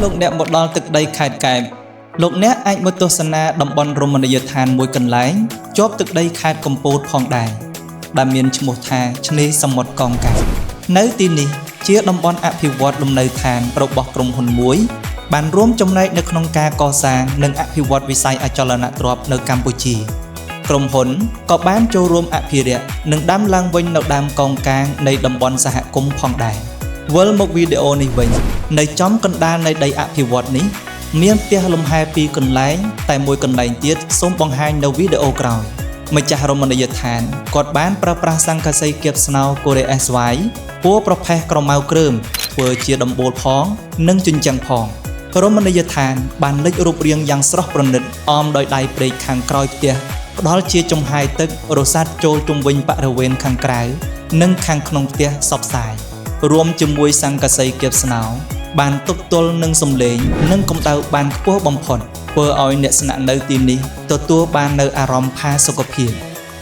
លោកអ្នកមកដល់ទឹកដីខេត្តកែបលោកអ្នកអាចមើលទស្សនាតំបន់រមណីយដ្ឋានមួយកន្លែងជាប់ទឹកដីខេត្តកំពតផងដែរដែលមានឈ្មោះថាឆ្នេរសមុទ្រកោងកាងនៅទីនេះជាតំបន់អភិវឌ្ឍលំនៅឋានរបស់ក្រុមហ៊ុនមួយបានរួមចំណែកនៅក្នុងការកសាងនិងអភិវឌ្ឍវិស័យអចលនទ្រព្យនៅកម្ពុជាក្រុមហ៊ុនក៏បានចូលរួមអភិរក្សនិងដាំឡើងវិញនៅដើមកោងកាងនៃតំបន់សហគមន៍ផងដែរវិលមកវីដេអូនេះវិញនៅចំកណ្ដាលនៃដីអភិវឌ្ឍនេះមានផ្ទះលំហែពីរកន្លែងតែមួយកន្លែងទៀតសូមបង្ហាញនៅវីដេអូក្រោយម្ចាស់រមណីយដ្ឋានគាត់បានប្រើប្រាស់សង្កសីគៀបស្នោកូរ៉េ SY ពណ៌ប្រផេះក្រមៅគ្រើមធ្វើជាដំបូលផងនិងជញ្ជាំងផងរមណីយដ្ឋានបានលេចរូបរាងយ៉ាងស្រស់ប្រណិតអមដោយដៃព្រែកខាងក្រោយផ្ទះផ្ដល់ជាចំហាយទឹករសាត់ចូលជុំវិញបរិវេណខាងក្រៅនិងខាងក្នុងផ្ទះសពសាយរួមជាមួយសង្កសីគៀបស្នោបានទប់ទល់នឹងសំឡេងនិងកម្ដៅបានខ្ពស់បំផុតធ្វើឲ្យអ្នកស្នាក់នៅទីនេះទទួលបាននូវអារម្មណ៍ផាសុកភាព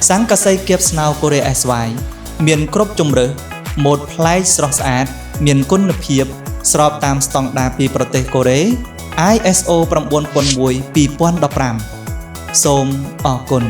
សង្កសីគៀបស្នោកូរ៉េ SY មានគ្រប់ជម្រើសម៉ូដប្លែកស្រស់ស្អាតមានគុណភាពស្របតាមស្តង់ដារពីប្រទេសកូរ៉េ ISO 9001 2015 សូមអរគុណ